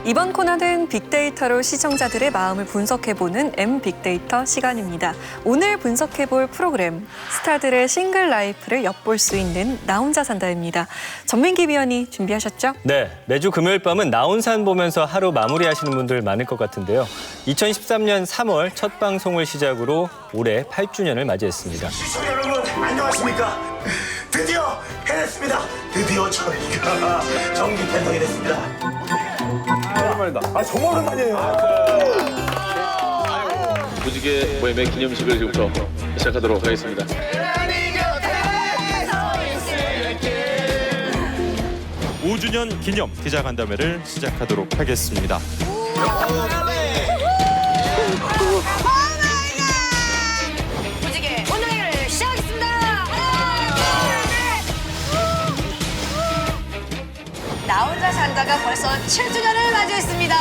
이번 코너는 빅데이터로 시청자들의 마음을 분석해보는 M빅데이터 시간입니다. 오늘 분석해볼 프로그램, 스타들의 싱글 라이프를 엿볼 수 있는 나 혼자 산다입니다. 전민기 위원이 준비하셨죠? 네, 매주 금요일 밤은 나 혼산 보면서 하루 마무리하시는 분들 많을 것 같은데요. 2013년 3월 첫 방송을 시작으로 올해 8주년을 맞이했습니다. 시청자 여러분, 안녕하십니까? 드디어 해냈습니다. 드디어 저희가 정기 팬덤이 됐습니다. 오랜만이다. 정말 오랜만이에요. 무지개 모임의 기념식을 지금부터 시작하도록 하겠습니다. 5주년 기념 기자간담회를 시작하도록 하겠습니다. 무지개 오늘 시작하겠습니다. 나 혼자 산다가 벌써 7주년을 맞이했습니다.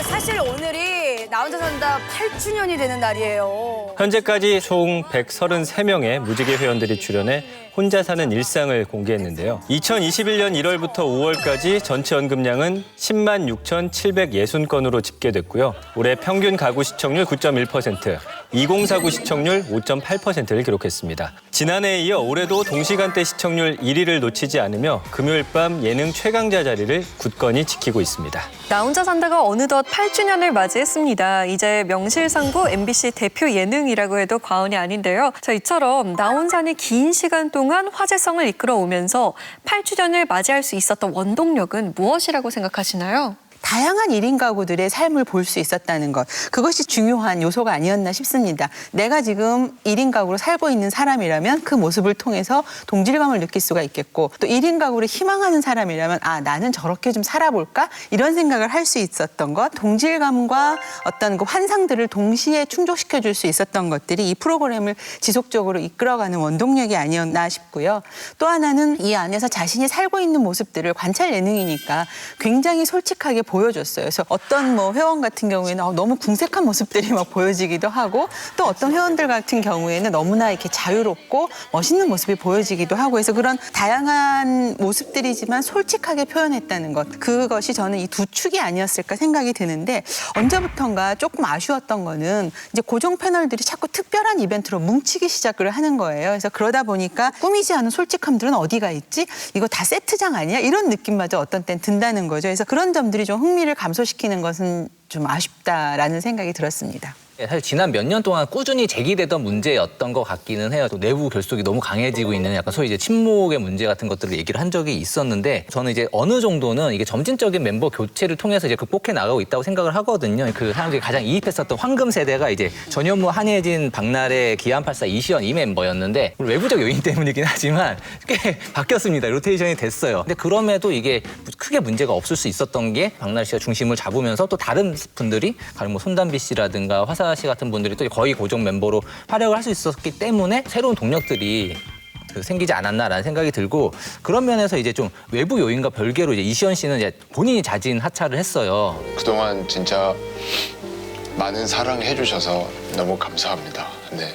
사실 오늘이 나 혼자 산다 8주년이 되는 날이에요. 현재까지 총 133명의 무지개 회원들이 출연해 혼자 사는 일상을 공개했는데요. 2021년 1월부터 5월까지 전체 언급량은 10만 6,760건으로 집계됐고요. 올해 평균 가구 시청률 9.1%, 2049 시청률 5.8%를 기록했습니다. 지난해에 이어 올해도 동시간대 시청률 1위를 놓치지 않으며 금요일 밤 예능 최강자 자리를 굳건히 지키고 있습니다. 나 혼자 산다가 어느덧 8주년을 맞이했습니다. 이제 명실상부 MBC 대표 예능이라고 해도 과언이 아닌데요. 자, 이처럼 나 혼산이 긴 시간 동안 화제성을 이끌어오면서 8주년을 맞이할 수 있었던 원동력은 무엇이라고 생각하시나요? 다양한 1인 가구들의 삶을 볼 수 있었다는 것, 그것이 중요한 요소가 아니었나 싶습니다. 내가 지금 1인 가구로 살고 있는 사람이라면 그 모습을 통해서 동질감을 느낄 수가 있겠고, 또 1인 가구를 희망하는 사람이라면 나는 저렇게 좀 살아볼까? 이런 생각을 할 수 있었던 것, 동질감과 어떤 그 환상들을 동시에 충족시켜줄 수 있었던 것들이 이 프로그램을 지속적으로 이끌어가는 원동력이 아니었나 싶고요. 또 하나는 이 안에서 자신이 살고 있는 모습들을 관찰 예능이니까 굉장히 솔직하게 보여줬어요. 그래서 어떤 회원 같은 경우에는 너무 궁색한 모습들이 막 보여지기도 하고, 또 어떤 회원들 같은 경우에는 너무나 이렇게 자유롭고 멋있는 모습이 보여지기도 하고 해서 그런 다양한 모습들이지만 솔직하게 표현했다는 것, 그것이 저는 이 두 축이 아니었을까 생각이 드는데, 언제부턴가 조금 아쉬웠던 거는 이제 고정 패널들이 자꾸 특별한 이벤트로 뭉치기 시작을 하는 거예요. 그래서 그러다 보니까 꾸미지 않은 솔직함들은 어디가 있지? 이거 다 세트장 아니야? 이런 느낌마저 어떤 땐 든다는 거죠. 그래서 그런 점들이 좀 흥미를 감소시키는 것은 좀 아쉽다라는 생각이 들었습니다. 사실 지난 몇 년 동안 꾸준히 제기되던 문제였던 것 같기는 해요. 또 내부 결속이 너무 강해지고 있는 약간 소위 이제 침묵의 문제 같은 것들을 얘기를 한 적이 있었는데, 저는 이제 어느 정도는 이게 점진적인 멤버 교체를 통해서 이제 극복해 나가고 있다고 생각을 하거든요. 그 사람들이 가장 이입했었던 황금 세대가 이제 전현무, 한혜진, 박나래, 기안84, 이시연 이 멤버였는데, 외부적 요인 때문이긴 하지만 꽤 바뀌었습니다. 로테이션이 됐어요. 근데 그럼에도 이게 크게 문제가 없을 수 있었던 게 박나래 씨가 중심을 잡으면서 또 다른 분들이, 가령 손담비 씨라든가 화사 씨 같은 분들이 또 거의 고정 멤버로 활약을 할 수 있었기 때문에 새로운 동력들이 생기지 않았나라는 생각이 들고, 그런 면에서 이제 좀 외부 요인과 별개로 이제 이시연 씨는 이제 본인이 자진 하차를 했어요. 그동안 진짜 많은 사랑해 주셔서 너무 감사합니다. 네.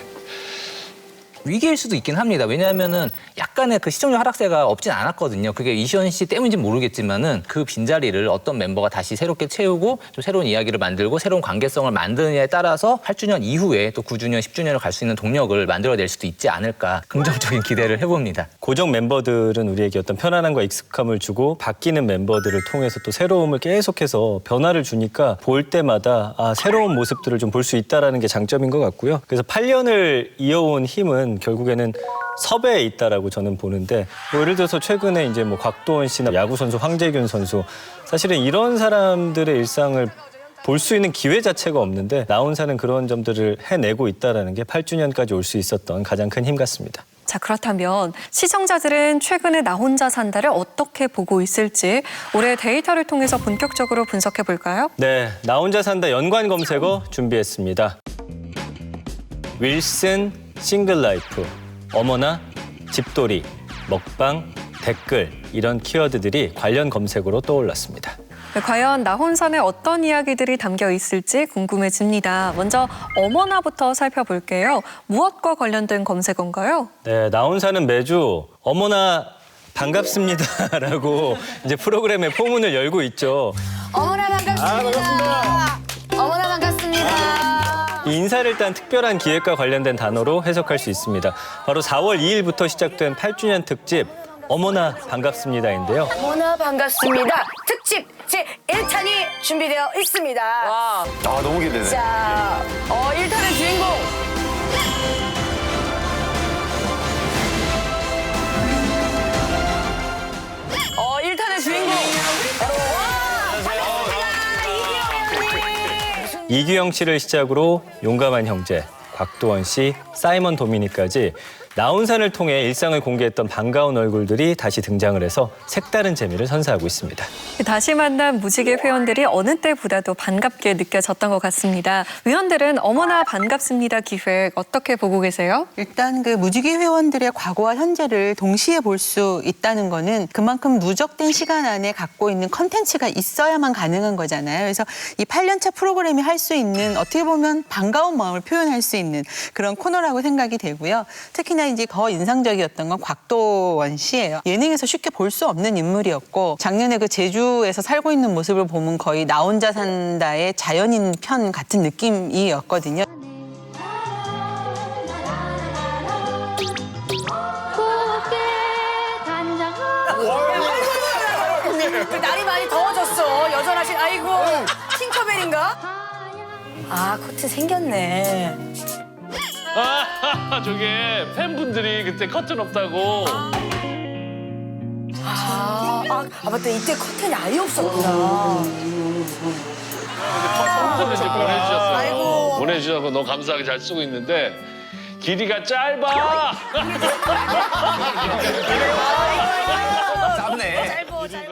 위기일 수도 있긴 합니다. 왜냐하면은 약간의 그 시청률 하락세가 없진 않았거든요. 그게 이시연 씨 때문인지 모르겠지만은 그 빈자리를 어떤 멤버가 다시 새롭게 채우고 좀 새로운 이야기를 만들고 새로운 관계성을 만드느냐에 따라서 8주년 이후에 또 9주년, 10주년을 갈 수 있는 동력을 만들어낼 수도 있지 않을까, 긍정적인 기대를 해봅니다. 고정 멤버들은 우리에게 어떤 편안함과 익숙함을 주고, 바뀌는 멤버들을 통해서 또 새로움을 계속해서 변화를 주니까 볼 때마다 새로운 모습들을 좀 볼 수 있다는 게 장점인 것 같고요. 그래서 8년을 이어온 힘은 결국에는 섭외에 있다라고 저는 보는데, 예를 들어서 최근에 이제 곽도원 씨나 야구 선수 황재균 선수, 사실은 이런 사람들의 일상을 볼 수 있는 기회 자체가 없는데 나 혼사는 그런 점들을 해내고 있다라는 게 8주년까지 올 수 있었던 가장 큰 힘 같습니다. 자, 그렇다면 시청자들은 최근에 나 혼자 산다를 어떻게 보고 있을지 올해 데이터를 통해서 본격적으로 분석해 볼까요? 네, 나 혼자 산다 연관 검색어 준비했습니다. 윌슨 싱글 라이프, 어머나, 집돌이, 먹방, 댓글, 이런 키워드들이 관련 검색어로 떠올랐습니다. 과연 나 혼산에 어떤 이야기들이 담겨 있을지 궁금해집니다. 먼저 어머나부터 살펴볼게요. 무엇과 관련된 검색어인가요? 네, 나 혼산은 매주 어머나 반갑습니다라고 이제 프로그램의 포문을 열고 있죠. 어머나 반갑습니다. 어머나 반갑습니다. 이 인사를 딴 특별한 기획과 관련된 단어로 해석할 수 있습니다. 바로 4월 2일부터 시작된 8주년 특집 어머나 반갑습니다인데요. 어머나 반갑습니다. 특집 제1탄이 준비되어 있습니다. 아, 너무 기대돼. 자, 1탄의 주인공. 일탄의 주인공. 이규영 씨를 시작으로 용감한 형제, 곽도원 씨, 사이먼 도미닉까지 나온산을 통해 일상을 공개했던 반가운 얼굴들이 다시 등장을 해서 색다른 재미를 선사하고 있습니다. 다시 만난 무지개 회원들이 어느 때보다도 반갑게 느껴졌던 것 같습니다. 위원들은 어머나 반갑습니다 기획 어떻게 보고 계세요? 일단 그 무지개 회원들의 과거와 현재를 동시에 볼 수 있다는 거는 그만큼 누적된 시간 안에 갖고 있는 컨텐츠가 있어야만 가능한 거잖아요. 그래서 이 8년차 프로그램이 할 수 있는 어떻게 보면 반가운 마음을 표현할 수 있는 그런 코너라고 생각이 되고요. 특히나 이제 더 인상적이었던 건 곽도원 씨예요. 예능에서 쉽게 볼 수 없는 인물이었고 작년에 그 제주에서 살고 있는 모습을 보면 거의 나 혼자 산다의 자연인 편 같은 느낌이었거든요. 그 날이 많이 더워졌어. 여전하신 아이고 팅커벨인가? 아 커튼 생겼네. 저게 팬분들이 그때 커튼 없다고. 맞다. 이때 커튼이 아예 없었구나. 커튼을 이제 보내주셨어요. 아이고. 보내주셔서 너무 감사하게 잘 쓰고 있는데 길이가 짧아.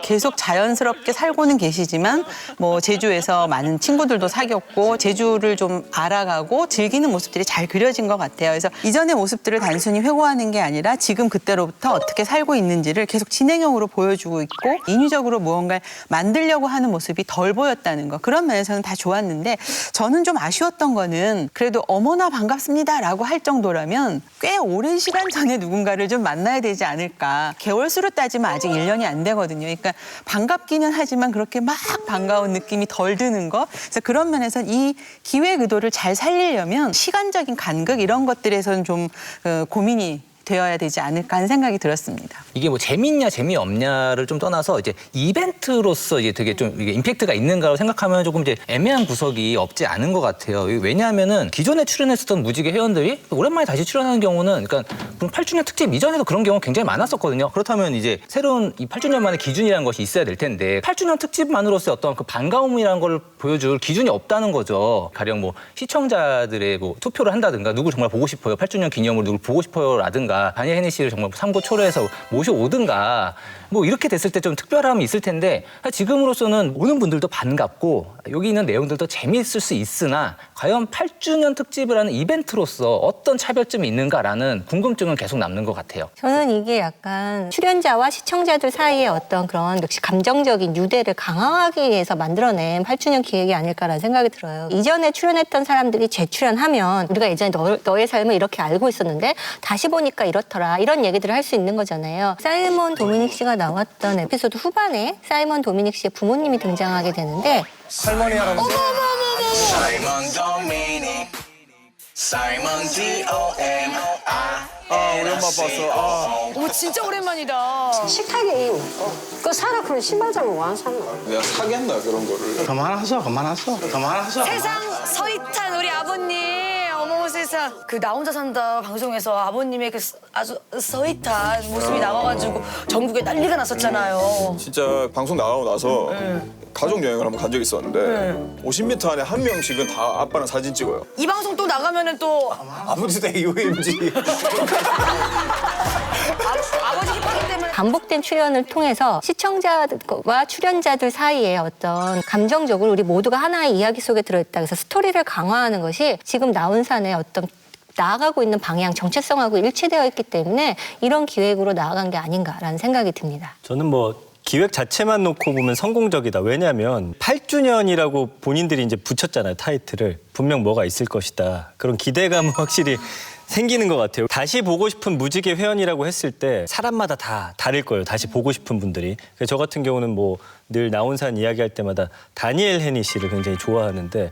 계속 자연스럽게 살고는 계시지만 뭐 제주에서 많은 친구들도 사귀었고 제주를 좀 알아가고 즐기는 모습들이 잘 그려진 것 같아요. 그래서 이전의 모습들을 단순히 회고하는 게 아니라 지금 그때로부터 어떻게 살고 있는지를 계속 진행형으로 보여주고 있고 인위적으로 무언가를 만들려고 하는 모습이 덜 보였다는 거. 그런 면에서는 다 좋았는데 저는 좀 아쉬웠던 거는 그래도 어머나 반갑습니다라고 할 정도라면 꽤 오랜 시간 전에 누군가를 좀 만나야 되지 않을까. 개월수로 따지면 아직 1년이 안 되거든요. 그러니까 반갑기는 하지만 그렇게 막 반가운 느낌이 덜 드는 거. 그래서 그런 면에서는 이 기획 의도를 잘 살리려면 시간적인 간극 이런 것들에서는 좀 고민이 되어야 되지 않을까 하는 생각이 들었습니다. 이게 뭐 재밌냐 재미없냐를 좀 떠나서 이제 이벤트로서 이제 되게 좀 이게 임팩트가 있는가로 생각하면 조금 이제 애매한 구석이 없지 않은 것 같아요. 왜냐하면은 기존에 출연했었던 무지개 회원들이 오랜만에 다시 출연하는 경우는 그러니까 8주년 특집 이전에도 그런 경우가 굉장히 많았었거든요. 그렇다면 이제 새로운 이 8주년 만의 기준이라는 것이 있어야 될 텐데 8주년 특집만으로서의 어떤 그 반가움이라는 걸 보여줄 기준이 없다는 거죠. 가령 뭐 시청자들의 뭐 투표를 한다든가 누구 정말 보고 싶어요. 8주년 기념으로 누구 보고 싶어요라든가 다니엘 헤니 씨를 정말 삼고 초려해서 모셔오든가 뭐 이렇게 됐을 때 좀 특별함이 있을 텐데 지금으로서는 오는 분들도 반갑고 여기 있는 내용들도 재미있을 수 있으나 과연 8주년 특집을 하는 이벤트로서 어떤 차별점이 있는가라는 궁금증은 계속 남는 것 같아요. 저는 이게 약간 출연자와 시청자들 사이에 어떤 그런 역시 감정적인 유대를 강화하기 위해서 만들어낸 8주년 기획이 아닐까라는 생각이 들어요. 이전에 출연했던 사람들이 재출연하면 우리가 예전에 너의 삶을 이렇게 알고 있었는데 다시 보니까 이렇더라 이런 얘기들을 할 수 있는 거잖아요. 사이먼 도미닉 씨가 나왔던 에피소드 후반에 사이먼 도미닉 씨의 부모님이 등장하게 되는데 할머니 할아버지. 사이먼 도미닉 사이먼 D-O-M 우리 엄마 봤어. 오 진짜 오랜만이다. 식탁에 그 사라 그런 신발장을 왜 안 샀나? 내가 사겠나 그런 거를. 그만하소 세상 서있한 우리 아버님. 어머 세상. 그 나 혼자 산다 방송에서 아버님의 그 아주 서있한 모습이 나와가지고 전국에 난리가 났었잖아요. 진짜 방송 나가고 나서 가족 여행을 한번 간 적이 있었는데 50m 안에 한 명씩은 다 아빠랑 사진 찍어요. 이 방송 또 나가면은 또 아버지 대 UMG. 아버지 힙하기 때문에 반복된 출연을 통해서 시청자와 출연자들 사이에 어떤 감정적으로 우리 모두가 하나의 이야기 속에 들어있다. 그래서 스토리를 강화하는 것이 지금 나온산의 어떤 나아가고 있는 방향, 정체성하고 일치되어 있기 때문에 이런 기획으로 나아간 게 아닌가라는 생각이 듭니다. 저는 뭐 기획 자체만 놓고 보면 성공적이다. 왜냐하면 8주년이라고 본인들이 이제 붙였잖아요, 타이틀을. 분명 뭐가 있을 것이다. 그런 기대감은 확실히 생기는 것 같아요. 다시 보고 싶은 무지개 회원이라고 했을 때 사람마다 다 다를 거예요. 다시 보고 싶은 분들이. 그래서 저 같은 경우는 뭐 늘 나온산 이야기할 때마다 다니엘 헤니 씨를 굉장히 좋아하는데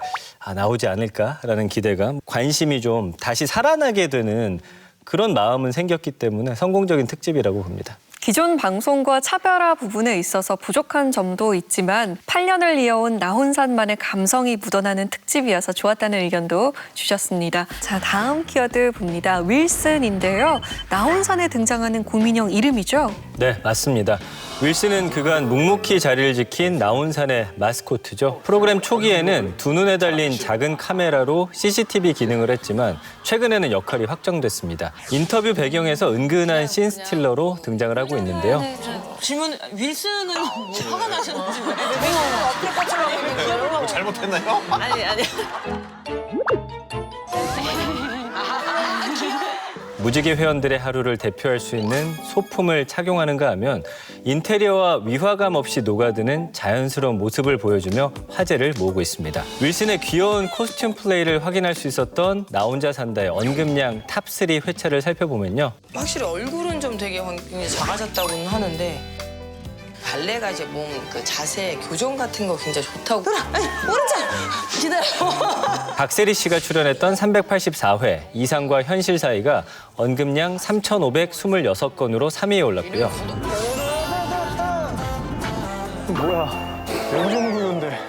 나오지 않을까라는 기대감, 관심이 좀 다시 살아나게 되는 그런 마음은 생겼기 때문에 성공적인 특집이라고 봅니다. 기존 방송과 차별화 부분에 있어서 부족한 점도 있지만 8년을 이어온 나온산만의 감성이 묻어나는 특집이어서 좋았다는 의견도 주셨습니다. 자, 다음 키워드 봅니다. 윌슨인데요. 나온산에 등장하는 곰인형 이름이죠? 네, 맞습니다. 윌슨은 그간 묵묵히 자리를 지킨 나온산의 마스코트죠. 프로그램 초기에는 두 눈에 달린 작은 카메라로 CCTV 기능을 했지만 최근에는 역할이 확정됐습니다. 인터뷰 배경에서 은근한 씬스틸러로 등장을 하고 있는데요. 질문 윌슨은 화가 나셨는지 뭐 잘못했나요? 아니. 무지개 회원들의 하루를 대표할 수 있는 소품을 착용하는가 하면 인테리어와 위화감 없이 녹아드는 자연스러운 모습을 보여주며 화제를 모으고 있습니다. 윌슨의 귀여운 코스튬 플레이를 확인할 수 있었던 나 혼자 산다의 언급량 탑3 회차를 살펴보면요. 확실히 얼굴은 좀 되게 굉장히 작아졌다고는 하는데 발레가 이제 몸 그 자세 교정 같은 거 굉장히 좋다고. 아니 오른쪽 기다려. 박세리 씨가 출연했던 384회 이상과 현실 사이가 언급량 3,526건으로 3위에 올랐고요. 뭐야? 영종구인데.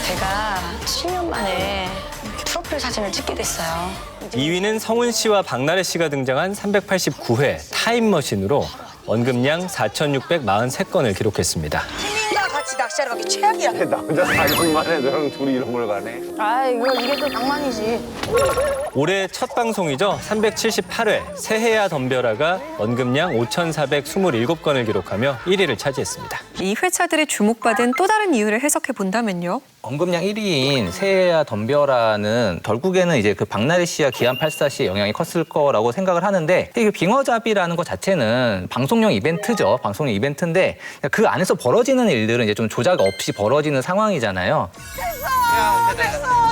제가 10년 만에 프로필 사진을 찍게 됐어요. 2위는 성훈 씨와 박나래 씨가 등장한 389회 타임머신으로 언급량 4,643건을 기록했습니다. 힐링과 같이 낚시하러 가기 최악이야. 나 혼자 4년 만에 너랑 둘이 이런 걸 가네. 이게 또 낭만이지. 올해 첫 방송이죠. 378회 새해야 덤벼라가 언급량 5,427건을 기록하며 1위를 차지했습니다. 이 회차들이 주목받은 또 다른 이유를 해석해 본다면요. 언급량 1위인 새해야 덤벼라는 결국에는 이제 그 박나래 씨와 기안84 씨의 영향이 컸을 거라고 생각을 하는데 이게 빙어잡이라는 것 자체는 방송용 이벤트죠. 방송용 이벤트인데 그 안에서 벌어지는 일들은 이제 좀 조작 없이 벌어지는 상황이잖아요.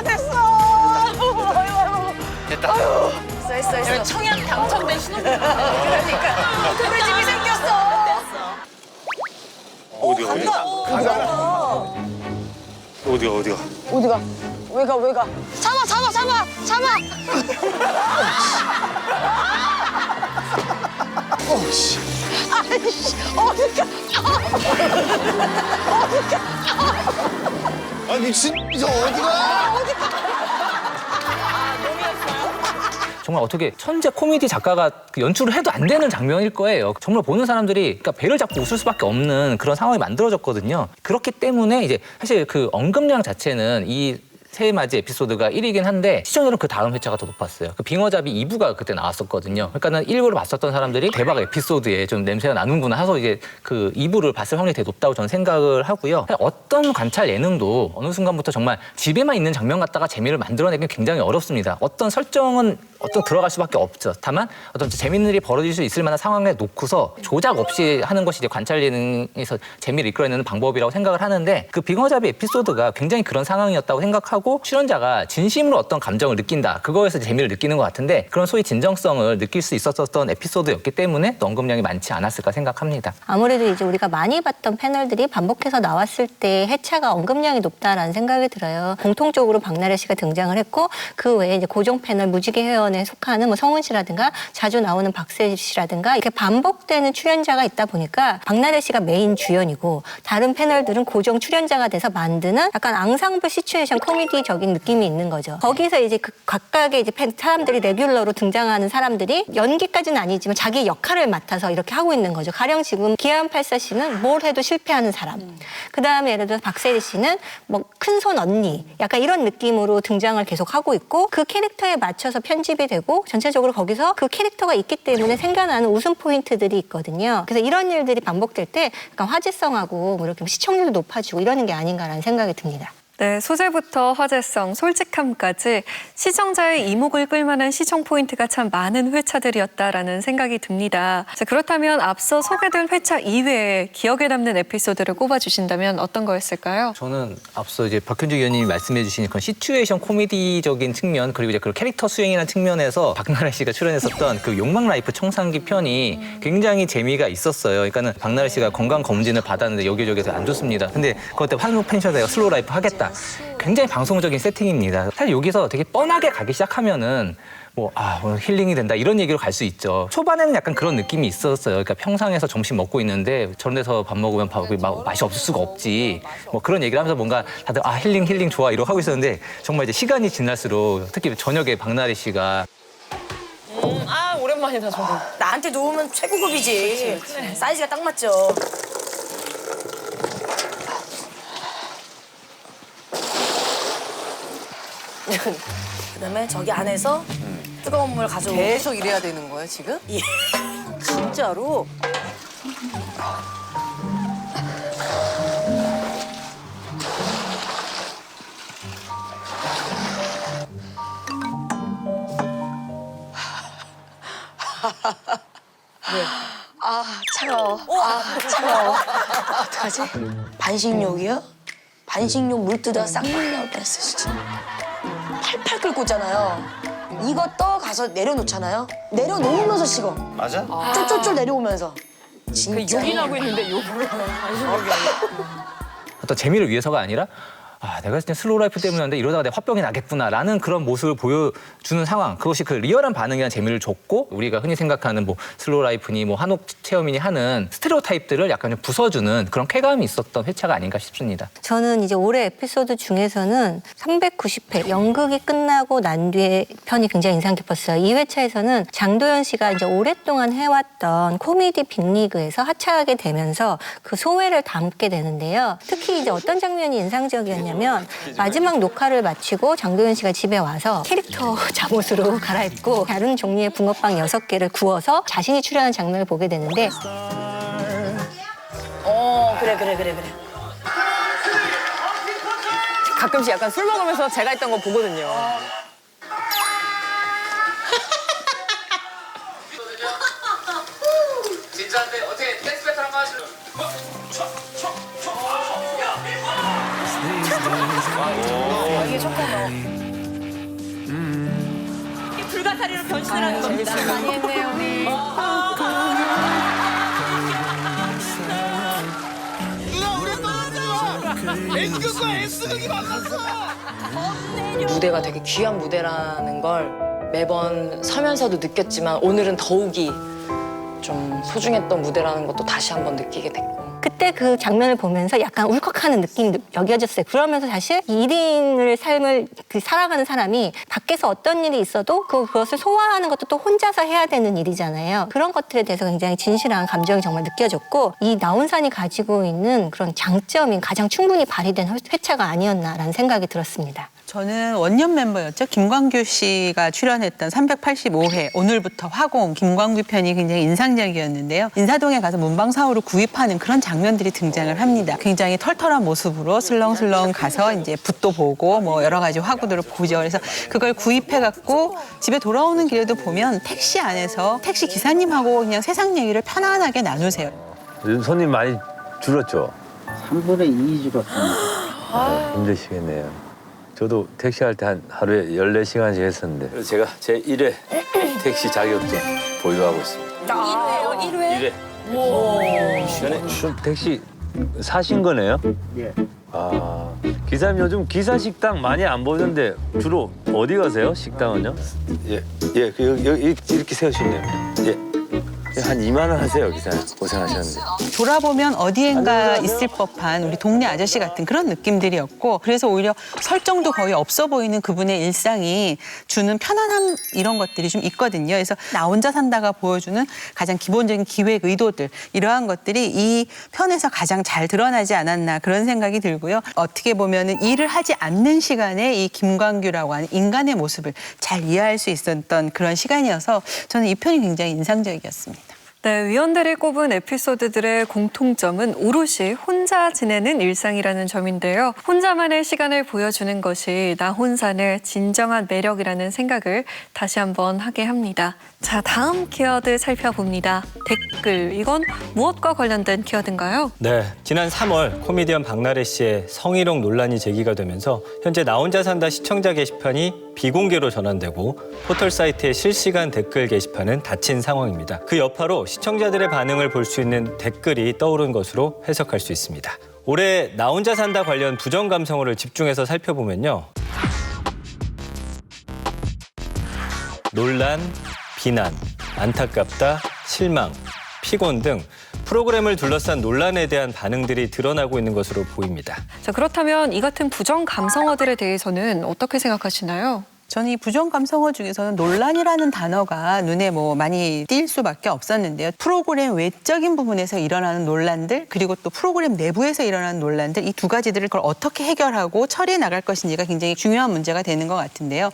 됐어. 청약 당첨된 신혼부부. 그러니까 우리 집이 생겼어. 어디가? 왜 가? 잡아. 아니 진짜 어디가? 정말 어떻게 천재 코미디 작가가 연출을 해도 안 되는 장면일 거예요. 정말 보는 사람들이 그러니까 배를 잡고 웃을 수밖에 없는 그런 상황이 만들어졌거든요. 그렇기 때문에 이제 사실 그 언급량 자체는 이 새해맞이 에피소드가 1위긴 한데 시청률은 그 다음 회차가 더 높았어요. 그 빙어잡이 2부가 그때 나왔었거든요. 그러니까는 1부를 봤었던 사람들이 대박 에피소드에 좀 냄새가 나는구나 해서 이제 그 2부를 봤을 확률이 되게 높다고 저는 생각을 하고요. 어떤 관찰 예능도 어느 순간부터 정말 집에만 있는 장면 갖다가 재미를 만들어내기는 굉장히 어렵습니다. 어떤 설정은 들어갈 수밖에 없죠. 다만 어떤 재밌는 일이 벌어질 수 있을 만한 상황에 놓고서 조작 없이 하는 것이 이제 관찰 예능에서 재미를 이끌어내는 방법이라고 생각을 하는데 그 빙어잡이 에피소드가 굉장히 그런 상황이었다고 생각하고 출연자가 진심으로 어떤 감정을 느낀다. 그거에서 재미를 느끼는 것 같은데 그런 소위 진정성을 느낄 수 있었던 에피소드였기 때문에 또 언급량이 많지 않았을까 생각합니다. 아무래도 이제 우리가 많이 봤던 패널들이 반복해서 나왔을 때 회차가 언급량이 높다라는 생각이 들어요. 공통적으로 박나래 씨가 등장을 했고 그 외에 이제 고정 패널 무지개 회원에 속하는 뭐 성훈 씨라든가 자주 나오는 박세리 씨라든가 이렇게 반복되는 출연자가 있다 보니까 박나래 씨가 메인 주연이고 다른 패널들은 고정 출연자가 돼서 만드는 약간 앙상블 시츄에이션 코미디적인 느낌이 있는 거죠. 거기서 이제 그 각각의 이제 사람들이 레귤러로 등장하는 사람들이 연기까지는 아니지만 자기 역할을 맡아서 이렇게 하고 있는 거죠. 가령 지금 기안84 씨는 뭘 해도 실패하는 사람. 그다음에 예를 들어서 박세리 씨는 뭐 큰손 언니 약간 이런 느낌으로 등장을 계속 하고 있고 그 캐릭터에 맞춰서 편집이 되고 전체적으로 거기서 그 캐릭터가 있기 때문에 생겨나는 웃음 포인트들이 있거든요. 그래서 이런 일들이 반복될 때 약간 화제성하고 뭐 이렇게 시청률도 높아지고 이러는 게 아닌가라는 생각이 듭니다. 네, 소재부터 화제성, 솔직함까지 시청자의 이목을 끌만한 시청 포인트가 참 많은 회차들이었다라는 생각이 듭니다. 자, 그렇다면 앞서 소개된 회차 이외에 기억에 남는 에피소드를 꼽아주신다면 어떤 거였을까요? 저는 앞서 이제 박현주 의원님이 말씀해주신 그런 시츄에이션 코미디적인 측면 그리고 이제 그 캐릭터 수행이라는 측면에서 박나래 씨가 출연했었던 그 욕망 라이프 청산기 편이 굉장히 재미가 있었어요. 그러니까는 박나래 씨가 건강 검진을 받았는데 여기저기서 안 좋습니다. 근데 그때 한국 펜션에서 슬로우 라이프 하겠다. 굉장히 방송적인 세팅입니다. 사실 여기서 되게 뻔하게 가기 시작하면은 오늘 힐링이 된다 이런 얘기로 갈 수 있죠. 초반에는 약간 그런 느낌이 있었어요. 그러니까 평상에서 점심 먹고 있는데 저런 데서 밥 먹으면 맛이 없을 수가 없지. 그런 얘기를 하면서 뭔가 다들 힐링 좋아 이러고 하고 있었는데 정말 이제 시간이 지날수록 특히 저녁에 박나래 씨가 오랜만이다 저거. 나한테 놓으면 최고급이지. 그치. 사이즈가 딱 맞죠. 그다음에 저기 안에서 뜨거운 물 가져오고. 계속 이래야 되는 거예요 지금? 예. 진짜로? 차가워. 차가워. 어떡하지? 반식욕이요? 반식욕 물 뜨다가 쌍물 나올 뻔했어 진짜. 팔팔 끓고 있잖아요. 이거 떠 가서 내려놓잖아요. 내려놓으면서 식어. 맞아? 쫄쫄쫄 내려오면서. 진짜. 욕이 나고 있는데 욕을 어떤 재미를 위해서가 아니라 내가 진짜 슬로우 라이프 때문이었는데 이러다가 내 화병이 나겠구나라는 그런 모습을 보여주는 상황. 그것이 그 리얼한 반응이란 재미를 줬고 우리가 흔히 생각하는 슬로우 라이프니 한옥 체험이니 하는 스테레오타입들을 약간 좀 부숴주는 그런 쾌감이 있었던 회차가 아닌가 싶습니다. 저는 이제 올해 에피소드 중에서는 390회 연극이 끝나고 난 뒤에 편이 굉장히 인상 깊었어요. 이 회차에서는 장도연 씨가 이제 오랫동안 해왔던 코미디 빅리그에서 하차하게 되면서 그 소회를 담게 되는데요. 특히 이제 어떤 장면이 인상적이었냐면 마지막 녹화를 마치고 장도연 씨가 집에 와서 캐릭터 잠옷으로 갈아입고 다른 종류의 붕어빵 6개를 구워서 자신이 출연한 장면을 보게 되는데 그래. 가끔씩 약간 술 먹으면서 제가 했던 거 보거든요. 진짜인데 어떻게 댄스 배틀 한번 하실래요? 이게 조금 이 불가사리로 변신을 하는 겁니다. 많이 했네요 우리. 무대가 되게 귀한 무대라는 걸 매번 서면서도 느꼈지만 오늘은 더욱이 좀 소중했던 무대라는 것도 다시 한번 느끼게 됐고. 그때 그 장면을 보면서 약간 울컥하는 느낌이 여겨졌어요. 그러면서 사실 1인을 삶을 살아가는 사람이 밖에서 어떤 일이 있어도 그것을 소화하는 것도 또 혼자서 해야 되는 일이잖아요. 그런 것들에 대해서 굉장히 진실한 감정이 정말 느껴졌고 이 나온산이 가지고 있는 그런 장점이 가장 충분히 발휘된 회차가 아니었나라는 생각이 들었습니다. 저는 원년 멤버였죠. 김광규 씨가 출연했던 385회 오늘부터 화공 김광규 편이 굉장히 인상적이었는데요. 인사동에 가서 문방사호를 구입하는 그런 장면들이 등장을 합니다. 굉장히 털털한 모습으로 슬렁슬렁 가서 이제 붓도 보고 여러 가지 화구들을 보죠. 그래서 그걸 구입해갖고 집에 돌아오는 길에도 보면 택시 안에서 택시 기사님하고 그냥 세상 얘기를 편안하게 나누세요. 요즘 손님 많이 줄었죠? 3분의 2 줄었습니다. 힘드시겠네요. 저도 택시할 때 하루에 14시간씩 했었는데 그래서 제가 제 1회 택시 자격증 보유하고 있습니다. 1회? 1회. 택시 사신 거네요? 예. 기사님 요즘 기사 식당 많이 안 보는데 주로 어디 가세요? 식당은요? 예, 여기 이렇게 세우시네요. 예. 한 2만 원 하세요, 기사님. 고생하셨는데. 돌아보면 어디엔가 있을 법한 우리 동네 아저씨 같은 그런 느낌들이었고 그래서 오히려 설정도 거의 없어 보이는 그분의 일상이 주는 편안함 이런 것들이 좀 있거든요. 그래서 나 혼자 산다가 보여주는 가장 기본적인 기획 의도들 이러한 것들이 이 편에서 가장 잘 드러나지 않았나 그런 생각이 들고요. 어떻게 보면은 일을 하지 않는 시간에 이 김광규라고 하는 인간의 모습을 잘 이해할 수 있었던 그런 시간이어서 저는 이 편이 굉장히 인상적이었습니다. 네, 위원들이 꼽은 에피소드들의 공통점은 오롯이 혼자 지내는 일상이라는 점인데요. 혼자만의 시간을 보여주는 것이 나 혼자의 진정한 매력이라는 생각을 다시 한번 하게 합니다. 자, 다음 키워드 살펴봅니다. 댓글, 이건 무엇과 관련된 키워드인가요? 네, 지난 3월 코미디언 박나래 씨의 성희롱 논란이 제기가 되면서 현재 나 혼자 산다 시청자 게시판이 비공개로 전환되고 포털 사이트의 실시간 댓글 게시판은 닫힌 상황입니다. 그 여파로 시청자들의 반응을 볼 수 있는 댓글이 떠오른 것으로 해석할 수 있습니다. 올해 나 혼자 산다 관련 부정 감성어를 집중해서 살펴보면요. 논란, 비난, 안타깝다, 실망, 피곤 등 프로그램을 둘러싼 논란에 대한 반응들이 드러나고 있는 것으로 보입니다. 자, 그렇다면 이 같은 부정 감성어들에 대해서는 어떻게 생각하시나요? 저는 이 부정 감성어 중에서는 논란이라는 단어가 눈에 많이 띌 수밖에 없었는데요. 프로그램 외적인 부분에서 일어나는 논란들, 그리고 또 프로그램 내부에서 일어나는 논란들, 이 두 가지들을 그걸 어떻게 해결하고 처리해 나갈 것인지가 굉장히 중요한 문제가 되는 것 같은데요.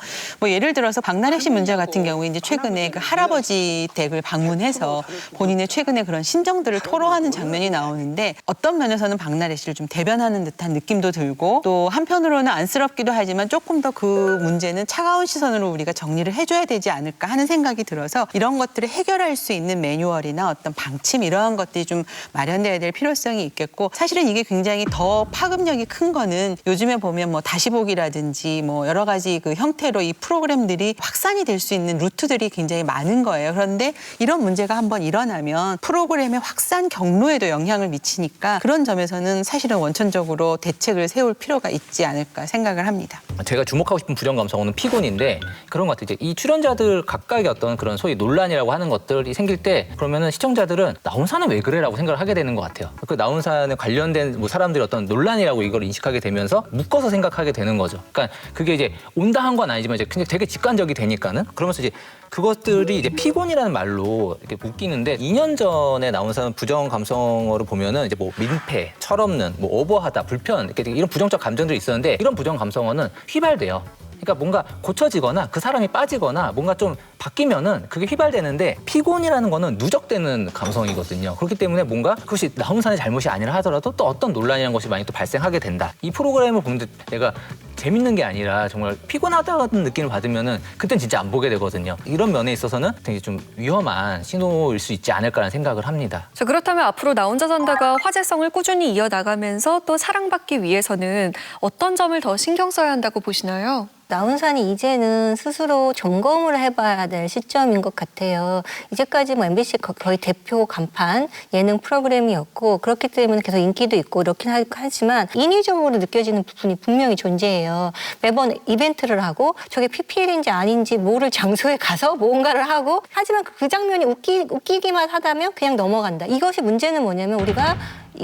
예를 들어서 박나래 씨 문제 같은 경우에 이제 최근에 그 할아버지 댁을 방문해서 본인의 최근에 그런 심정들을 토로하는 장면이 나오는데 어떤 면에서는 박나래 씨를 좀 대변하는 듯한 느낌도 들고 또 한편으로는 안쓰럽기도 하지만 조금 더 그 문제는 차가운 시선으로 우리가 정리를 해줘야 되지 않을까 하는 생각이 들어서 이런 것들을 해결할 수 있는 매뉴얼이나 어떤 방침 이러한 것들이 좀 마련돼야 될 필요성이 있겠고 사실은 이게 굉장히 더 파급력이 큰 거는 요즘에 보면 다시 보기라든지 여러 가지 그 형태로 이 프로그램들이 확산이 될 수 있는 루트들이 굉장히 많은 거예요. 그런데 이런 문제가 한번 일어나면 프로그램의 확산 경로에도 영향을 미치니까 그런 점에서는 사실은 원천적으로 대책을 세울 필요가 있지 않을까 생각을 합니다. 제가 주목하고 싶은 부정 감성어는 피곤인데 그런 것 같아요. 이제 이 출연자들 각각의 어떤 그런 소위 논란이라고 하는 것들이 생길 때 그러면은 시청자들은 나 혼자는 왜 그래라고 생각을 하게 되는 것 같아요. 그 나 혼자에 관련된 사람들이 어떤 논란이라고 이걸 인식하게 되면서 묶어서 생각하게 되는 거죠. 그러니까 그게 이제 온다 한 건 아니지만 이제 되게 직관적이 되니까는 그러면서 이제 그것들이 이제 피곤이라는 말로 이렇게 묶이는데 2년 전에 나온 사람 부정 감성어를 보면은 이제 민폐, 철없는, 오버하다, 불편 이렇게 이런 부정적 감정들이 있었는데 이런 부정 감성어는 휘발돼요. 그러니까 뭔가 고쳐지거나 그 사람이 빠지거나 뭔가 좀 바뀌면은 그게 휘발되는데 피곤이라는 거는 누적되는 감성이거든요. 그렇기 때문에 뭔가 그것이 나 혼자의 잘못이 아니라 하더라도 또 어떤 논란이라는 것이 많이 또 발생하게 된다. 이 프로그램을 보는데 내가 재밌는 게 아니라 정말 피곤하다는 느낌을 받으면은 그땐 진짜 안 보게 되거든요. 이런 면에 있어서는 되게 좀 위험한 신호일 수 있지 않을까라는 생각을 합니다. 자, 그렇다면 앞으로 나 혼자 산다가 화제성을 꾸준히 이어나가면서 또 사랑받기 위해서는 어떤 점을 더 신경 써야 한다고 보시나요? 나훈산이 이제는 스스로 점검을 해봐야 될 시점인 것 같아요. 이제까지 MBC 거의 대표 간판 예능 프로그램이었고 그렇기 때문에 계속 인기도 있고 이렇긴 하지만 인위적으로 느껴지는 부분이 분명히 존재해요. 매번 이벤트를 하고 저게 PPL인지 아닌지 모를 장소에 가서 뭔가를 하고 하지만 그 장면이 웃기기만 하다면 그냥 넘어간다. 이것이 문제는 뭐냐면 우리가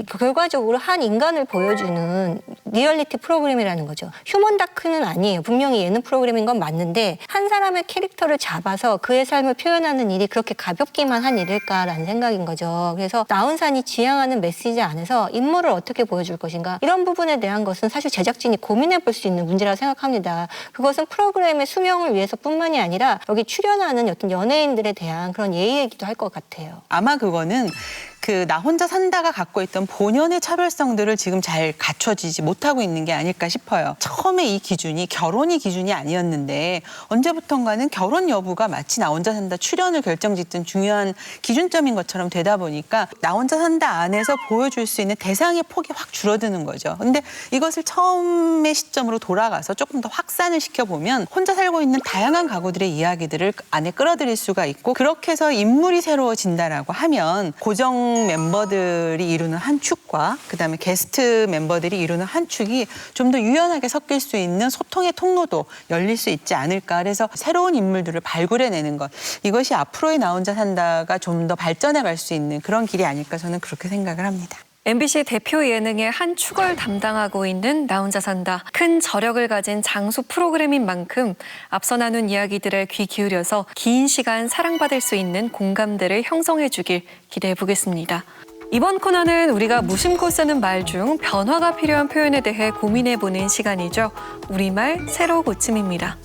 결과적으로 한 인간을 보여주는 리얼리티 프로그램이라는 거죠. 휴먼 다큐는 아니에요. 분명히 예능 프로그램인 건 맞는데 한 사람의 캐릭터를 잡아서 그의 삶을 표현하는 일이 그렇게 가볍기만 한 일일까라는 생각인 거죠. 그래서 나훈산이 지향하는 메시지 안에서 인물을 어떻게 보여줄 것인가 이런 부분에 대한 것은 사실 제작진이 고민해 볼 수 있는 문제라고 생각합니다. 그것은 프로그램의 수명을 위해서뿐만이 아니라 여기 출연하는 어떤 연예인들에 대한 그런 예의이기도 할 것 같아요. 아마 그거는 나 혼자 산다가 갖고 있던 본연의 차별성들을 지금 잘 갖춰지지 못하고 있는 게 아닐까 싶어요. 처음에 이 기준이 결혼이 기준이 아니었는데 언제부턴가는 결혼 여부가 마치 나 혼자 산다 출연을 결정짓던 중요한 기준점인 것처럼 되다 보니까 나 혼자 산다 안에서 보여줄 수 있는 대상의 폭이 확 줄어드는 거죠. 근데 이것을 처음의 시점으로 돌아가서 조금 더 확산을 시켜보면 혼자 살고 있는 다양한 가구들의 이야기들을 안에 끌어들일 수가 있고 그렇게 해서 인물이 새로워진다라고 하면 고정 멤버들이 이루는 한 축과 그다음에 게스트 멤버들이 이루는 한 축이 좀 더 유연하게 섞일 수 있는 소통의 통로도 열릴 수 있지 않을까. 그래서 새로운 인물들을 발굴해내는 것. 이것이 앞으로의 나 혼자 산다가 좀 더 발전해 갈 수 있는 그런 길이 아닐까 저는 그렇게 생각을 합니다. MBC 대표 예능의 한 축을 담당하고 있는 나 혼자 산다. 큰 저력을 가진 장수 프로그램인 만큼 앞서 나눈 이야기들에 귀 기울여서 긴 시간 사랑받을 수 있는 공감대를 형성해 주길 기대해 보겠습니다. 이번 코너는 우리가 무심코 쓰는 말 중 변화가 필요한 표현에 대해 고민해 보는 시간이죠. 우리말 새로 고침입니다.